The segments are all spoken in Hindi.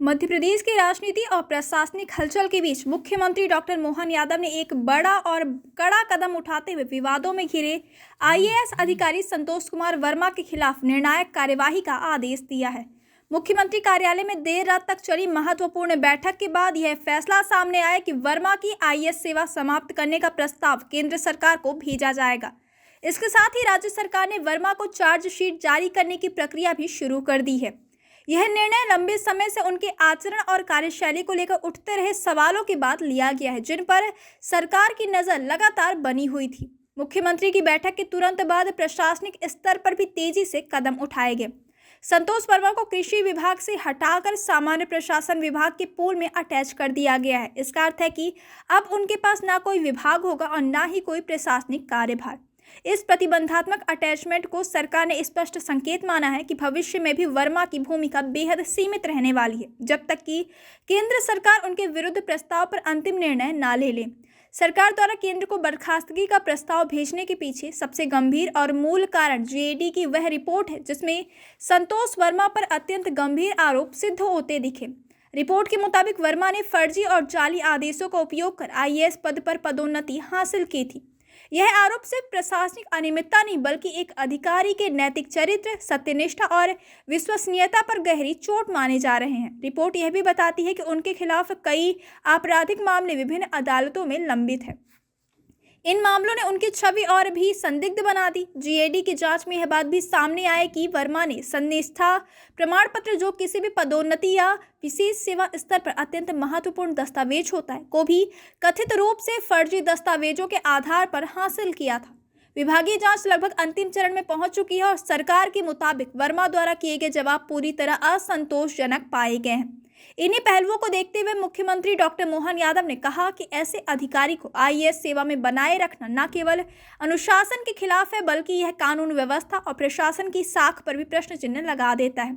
मध्य प्रदेश की राजनीति और प्रशासनिक हलचल के बीच मुख्यमंत्री डॉक्टर मोहन यादव ने एक बड़ा और कड़ा कदम उठाते हुए विवादों में घिरे आईएएस अधिकारी संतोष कुमार वर्मा के खिलाफ निर्णायक कार्यवाही का आदेश दिया है। मुख्यमंत्री कार्यालय में देर रात तक चली महत्वपूर्ण बैठक के बाद यह फैसला सामने आया कि वर्मा की आईएएस सेवा समाप्त करने का प्रस्ताव केंद्र सरकार को भेजा जाएगा। इसके साथ ही राज्य सरकार ने वर्मा को चार्जशीट जारी करने की प्रक्रिया भी शुरू कर दी है। यह निर्णय लंबे समय से उनके आचरण और कार्यशैली को लेकर उठते रहे सवालों के बाद लिया गया है, जिन पर सरकार की नजर लगातार बनी हुई थी। मुख्यमंत्री की बैठक के तुरंत बाद प्रशासनिक स्तर पर भी तेजी से कदम उठाए गए। संतोष वर्मा को कृषि विभाग से हटाकर सामान्य प्रशासन विभाग के पूल में अटैच कर दिया गया है। इसका अर्थ है कि अब उनके पास ना कोई विभाग होगा और ना ही कोई प्रशासनिक कार्यभार। इस प्रतिबंधात्मक अटैचमेंट को सरकार ने स्पष्ट संकेत माना है कि भविष्य में भी वर्मा की भूमिका बेहद सीमित रहने वाली है, जब तक कि केंद्र सरकार उनके विरुद्ध प्रस्ताव पर अंतिम निर्णय न ले ले। सरकार द्वारा केंद्र को बर्खास्तगी का प्रस्ताव भेजने के पीछे सबसे गंभीर और मूल कारण जीएडी की वह रिपोर्ट है जिसमें संतोष वर्मा पर अत्यंत गंभीर आरोप सिद्ध होते दिखे। रिपोर्ट के मुताबिक वर्मा ने फर्जी और जाली आदेशों का उपयोग कर आईएएस पद पर पदोन्नति हासिल की थी। यह आरोप सिर्फ प्रशासनिक अनियमितता नहीं बल्कि एक अधिकारी के नैतिक चरित्र, सत्यनिष्ठा और विश्वसनीयता पर गहरी चोट माने जा रहे हैं। रिपोर्ट यह भी बताती है कि उनके खिलाफ कई आपराधिक मामले विभिन्न अदालतों में लंबित हैं। इन मामलों ने उनकी छवि और भी संदिग्ध बना दी। जीएडी की जांच में यह बात भी सामने आई कि वर्मा ने सन्निष्ठा प्रमाण पत्र, जो किसी भी पदोन्नति या विशेष सेवा स्तर पर अत्यंत महत्वपूर्ण दस्तावेज होता है, को भी कथित रूप से फर्जी दस्तावेजों के आधार पर हासिल किया था। विभागीय जांच लगभग अंतिम चरण में पहुंच चुकी है और सरकार के मुताबिक वर्मा द्वारा किए गए जवाब पूरी तरह असंतोषजनक पाए गए हैं। इन्हीं पहलुओं को देखते हुए मुख्यमंत्री डॉक्टर मोहन यादव ने कहा कि ऐसे अधिकारी को आईएएस सेवा में बनाए रखना न केवल अनुशासन के खिलाफ है बल्कि यह कानून व्यवस्था और प्रशासन की साख पर भी प्रश्न चिन्ह लगा देता है।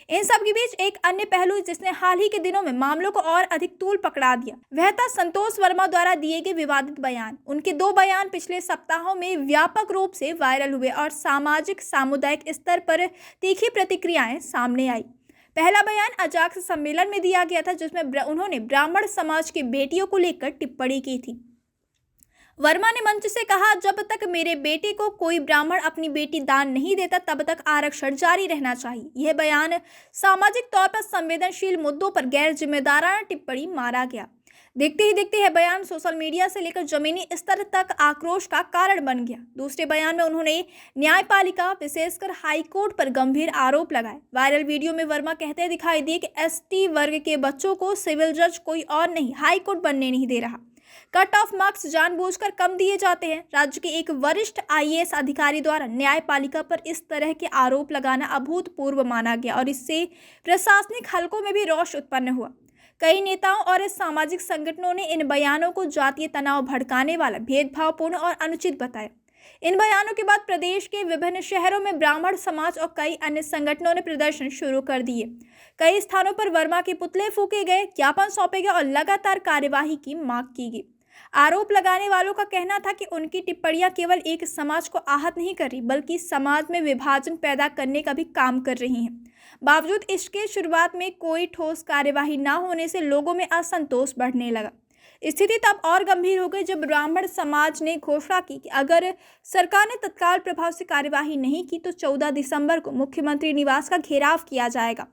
इन सब के बीच एक अन्य पहलू जिसने हाल ही के दिनों में मामलों को और अधिक तूल पकड़ा दिया, वह था संतोष वर्मा द्वारा दिए गए विवादित बयान। उनके 2 बयान पिछले सप्ताहों में व्यापक रूप से वायरल हुए और सामाजिक सामुदायिक स्तर पर तीखी प्रतिक्रियाएं सामने आई। पहला बयान अजाक्स सम्मेलन में दिया गया था, जिसमें उन्होंने ब्राह्मण समाज की बेटियों को लेकर टिप्पणी की थी। वर्मा ने मंच से कहा, जब तक मेरे बेटे को कोई ब्राह्मण अपनी बेटी दान नहीं देता तब तक आरक्षण जारी रहना चाहिए। यह बयान सामाजिक तौर पर संवेदनशील मुद्दों पर गैर जिम्मेदाराना टिप्पणी माना गया। देखते ही देखते यह बयान सोशल मीडिया से लेकर जमीनी स्तर तक आक्रोश का कारण बन गया। दूसरे बयान में उन्होंने न्यायपालिका, विशेषकर हाईकोर्ट पर गंभीर आरोप लगाए। वायरल वीडियो में वर्मा कहते दिखाई दिए कि एसटी वर्ग के बच्चों को सिविल जज कोई और नहीं, हाईकोर्ट बनने नहीं दे रहा। कट ऑफ मार्क्स जानबूझकर कम दिए जाते हैं। राज्य के एक वरिष्ठ आईएएस अधिकारी द्वारा न्यायपालिका पर इस तरह के आरोप लगाना अभूतपूर्व माना गया और इससे प्रशासनिक हलकों में भी रोष उत्पन्न हुआ। कई नेताओं और सामाजिक संगठनों ने इन बयानों को जातीय तनाव भड़काने वाला, भेदभावपूर्ण और अनुचित बताया। इन बयानों के बाद प्रदेश के विभिन्न शहरों में ब्राह्मण समाज और कई अन्य संगठनों ने प्रदर्शन शुरू कर दिए। कई स्थानों पर वर्मा के पुतले फूके गए, ज्ञापन सौंपे गए और लगातार कार्यवाही की मांग की गई। आरोप लगाने वालों का कहना था कि उनकी टिप्पणियां केवल एक समाज को आहत नहीं कर रही बल्कि समाज में विभाजन पैदा करने का भी काम कर रही हैं। बावजूद इसके शुरुआत में कोई ठोस कार्यवाही न होने से लोगों में असंतोष बढ़ने लगा। स्थिति तब और गंभीर हो गई जब ब्राह्मण समाज ने घोषणा की कि अगर सरकार ने तत्काल प्रभाव से कार्यवाही नहीं की तो 14 दिसंबर को मुख्यमंत्री निवास का घेराव किया जाएगा।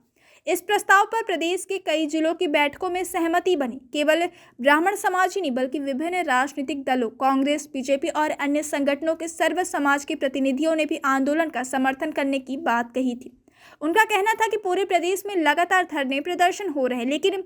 इस प्रस्ताव पर प्रदेश के कई जिलों की बैठकों में सहमति बनी। केवल ब्राह्मण समाज ही नहीं बल्कि विभिन्न राजनीतिक दलों, कांग्रेस, बीजेपी और अन्य संगठनों के सर्व समाज के प्रतिनिधियों ने भी आंदोलन का समर्थन करने की बात कही थी। उनका कहना था कि पूरे प्रदेश में लगातार धरने प्रदर्शन हो रहे हैं लेकिन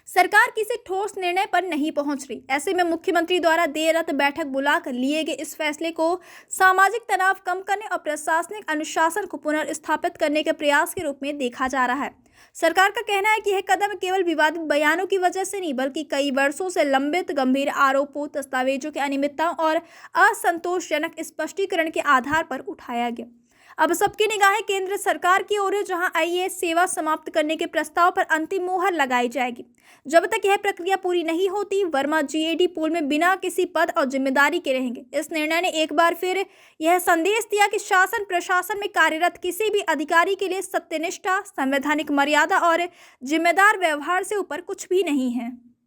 सरकार किसी ठोस निर्णय पर नहीं पहुंच रही। ऐसे में मुख्यमंत्री द्वारा देर रात बैठक बुलाकर लिए गए इस फैसले को सामाजिक तनाव कम करने और प्रशासनिक अनुशासन को पुनर्स्थापित करने के प्रयास के रूप में देखा जा रहा है। सरकार का कहना है कि यह कदम केवल विवादित बयानों की वजह से नहीं बल्कि कई वर्षों से लंबित गंभीर आरोपों, दस्तावेजों की अनियमितताओं और असंतोषजनक स्पष्टीकरण के आधार पर उठाया गया। अब सबकी निगाहें केंद्र सरकार की ओर है, जहां आईएएस सेवा समाप्त करने के प्रस्ताव पर अंतिम मुहर लगाई जाएगी। जब तक यह प्रक्रिया पूरी नहीं होती, वर्मा जीएडी पूल में बिना किसी पद और जिम्मेदारी के रहेंगे। इस निर्णय ने एक बार फिर यह संदेश दिया कि शासन प्रशासन में कार्यरत किसी भी अधिकारी के लिए सत्यनिष्ठा, संवैधानिक मर्यादा और जिम्मेदार व्यवहार से ऊपर कुछ भी नहीं है।